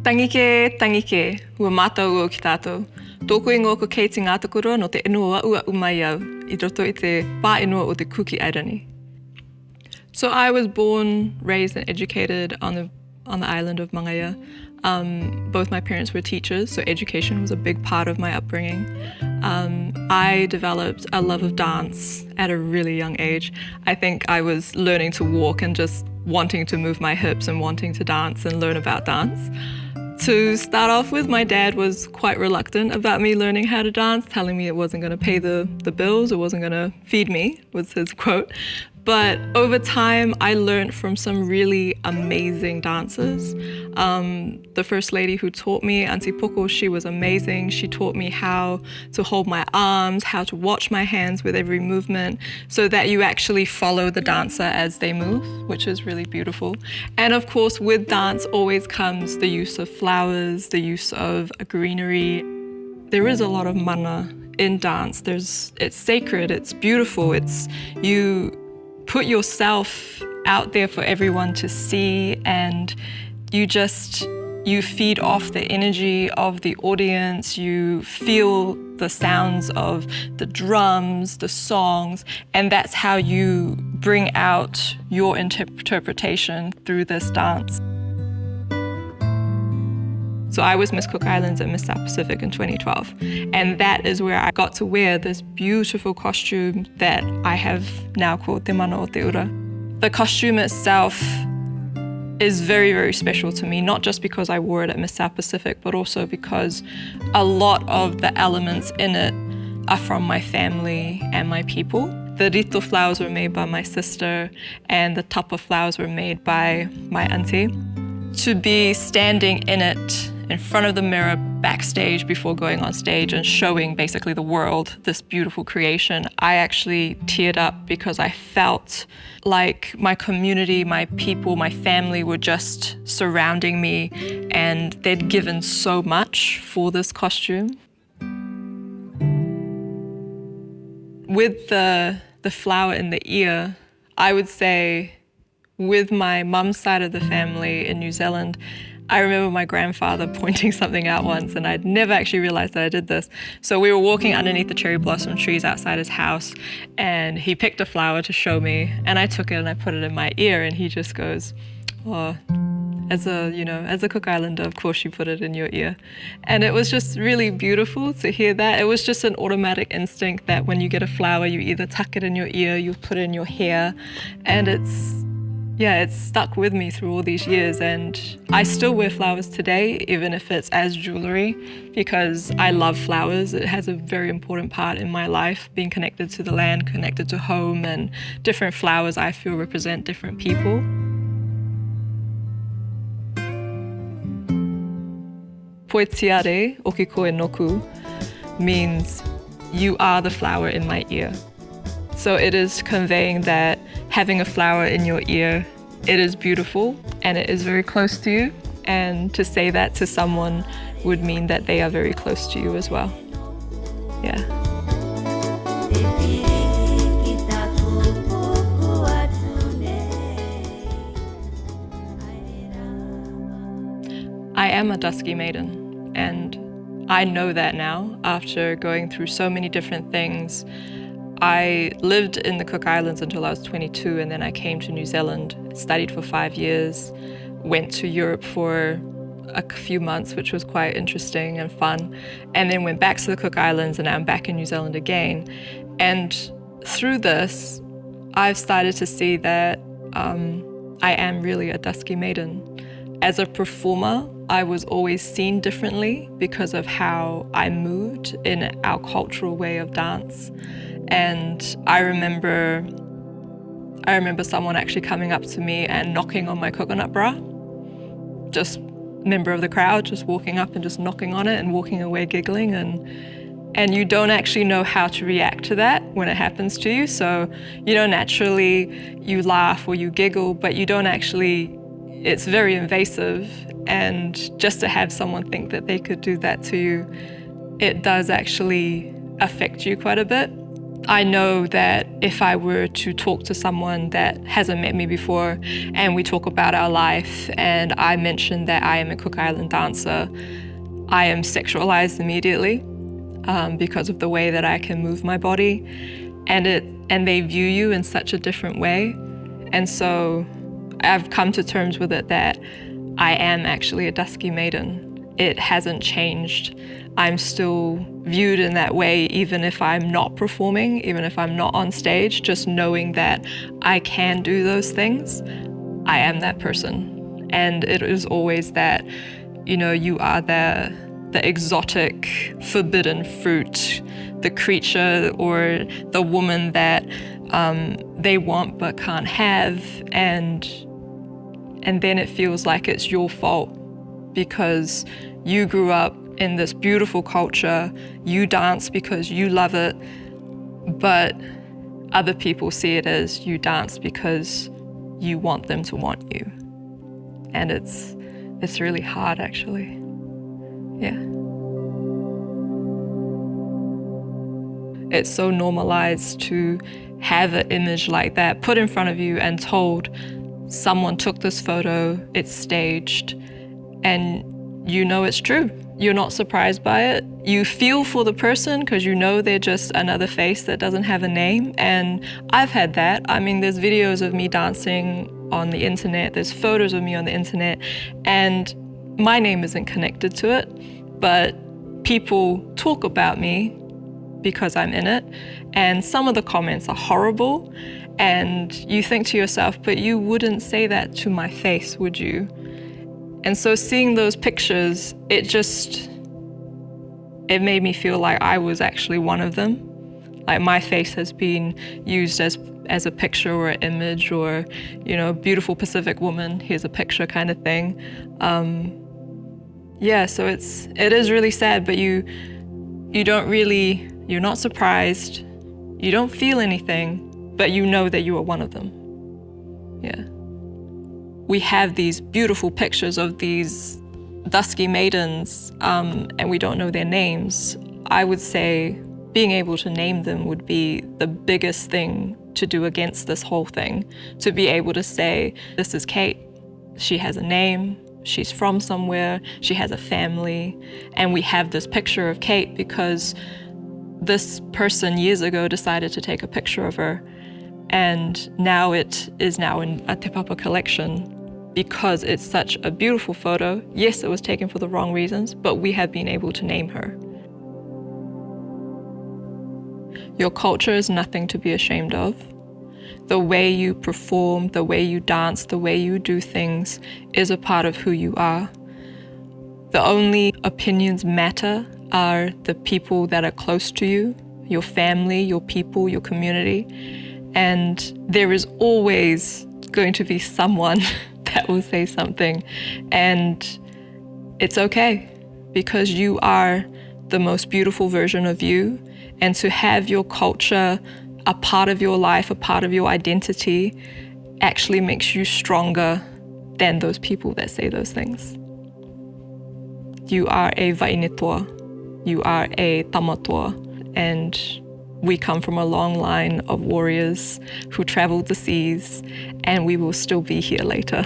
Tangike, tangike, ua mātou o ki tātou. Tōku ingoa ko Kate Ngatokorua no te ingoa ua umai au, I roto I te pā ingoa o te Cook Islands. So I was born, raised and educated on the island of Mangaia. Both my parents were teachers, so education was a big part of my upbringing. I developed a love of dance at a really young age. I think I was learning to walk and just wanting to move my hips and wanting to dance and learn about dance. To start off with, my dad was quite reluctant about me learning how to dance, telling me it wasn't going to pay the bills, it wasn't going to feed me, was his quote. But over time, I learned from some really amazing dancers. The first lady who taught me, Auntie Poko, she was amazing. She taught me how to hold my arms, how to watch my hands with every movement, so that you actually follow the dancer as they move, which is really beautiful. And of course, with dance always comes the use of flowers, the use of greenery. There is a lot of mana in dance. It's sacred, it's beautiful, you put yourself out there for everyone to see, and you feed off the energy of the audience, you feel the sounds of the drums, the songs, and that's how you bring out your interpretation through this dance. So I was Miss Cook Islands and Miss South Pacific in 2012. And that is where I got to wear this beautiful costume that I have now called Te Mana o Te Ura. The costume itself is very, very special to me, not just because I wore it at Miss South Pacific, but also because a lot of the elements in it are from my family and my people. The rito flowers were made by my sister, and the tapa flowers were made by my auntie. To be standing in it, in front of the mirror, backstage before going on stage and showing basically the world this beautiful creation, I actually teared up because I felt like my community, my people, my family were just surrounding me, and they'd given so much for this costume. With the flower in the ear, I would say with my mum's side of the family in New Zealand, I remember my grandfather pointing something out once, and I'd never actually realized that I did this. So we were walking underneath the cherry blossom trees outside his house, and he picked a flower to show me, and I took it and I put it in my ear, and he just goes, "Oh, as a Cook Islander, of course you put it in your ear." And it was just really beautiful to hear that. It was just an automatic instinct that when you get a flower, you either tuck it in your ear, you put it in your hair, and it's stuck with me through all these years, and I still wear flowers today, even if it's as jewelry, because I love flowers. It has a very important part in my life, being connected to the land, connected to home, and different flowers I feel represent different people. Poetiare o ki koe noku means you are the flower in my ear. So it is conveying that having a flower in your ear, it is beautiful and it is very close to you. And to say that to someone would mean that they are very close to you as well. Yeah. I am a Dusky Maiden, and I know that now after going through so many different things. I lived in the Cook Islands until I was 22, and then I came to New Zealand, studied for 5 years, went to Europe for a few months, which was quite interesting and fun, and then went back to the Cook Islands, and now I'm back in New Zealand again. And through this, I've started to see that I am really a Dusky Maiden. As a performer, I was always seen differently because of how I moved in our cultural way of dance. And I remember someone actually coming up to me and knocking on my coconut bra. Just member of the crowd, just walking up and just knocking on it and walking away giggling, and you don't actually know how to react to that when it happens to you. So naturally you laugh or you giggle, but you don't actually, it's very invasive. And just to have someone think that they could do that to you, it does actually affect you quite a bit. I know that if I were to talk to someone that hasn't met me before and we talk about our life and I mention that I am a Cook Island dancer, I am sexualized immediately because of the way that I can move my body, and they view you in such a different way. And so I've come to terms with it that I am actually a Dusky Maiden. It hasn't changed. I'm still viewed in that way, even if I'm not performing, even if I'm not on stage, just knowing that I can do those things. I am that person. And it is always that, you are the exotic, forbidden fruit, the creature or the woman that they want but can't have. And then it feels like it's your fault because you grew up in this beautiful culture, you dance because you love it, but other people see it as you dance because you want them to want you. And it's really hard, actually. Yeah. It's so normalized to have an image like that put in front of you and told, someone took this photo, it's staged, and you know it's true. You're not surprised by it. You feel for the person because you know they're just another face that doesn't have a name. And I've had that. I mean, there's videos of me dancing on the internet, there's photos of me on the internet, and my name isn't connected to it, but people talk about me because I'm in it, and some of the comments are horrible, and you think to yourself, but you wouldn't say that to my face, would you? And so seeing those pictures, it made me feel like I was actually one of them. Like my face has been used as a picture or an image, or, beautiful Pacific woman, here's a picture kind of thing. So it is really sad, but you're not surprised, you don't feel anything, but you know that you are one of them. Yeah. We have these beautiful pictures of these Dusky Maidens, and we don't know their names. I would say being able to name them would be the biggest thing to do against this whole thing. To be able to say, this is Kate, she has a name, she's from somewhere, she has a family, and we have this picture of Kate because this person years ago decided to take a picture of her, and now it is now in a Te Papa collection because it's such a beautiful photo. Yes, it was taken for the wrong reasons, but we have been able to name her. Your culture is nothing to be ashamed of. The way you perform, the way you dance, the way you do things is a part of who you are. The only opinions matter are the people that are close to you, your family, your people, your community. And there is always going to be someone that will say something. And it's okay, because you are the most beautiful version of you. And to have your culture a part of your life, a part of your identity, actually makes you stronger than those people that say those things. You are a vainetoa, you are a tamatoa, and we come from a long line of warriors who traveled the seas, and we will still be here later.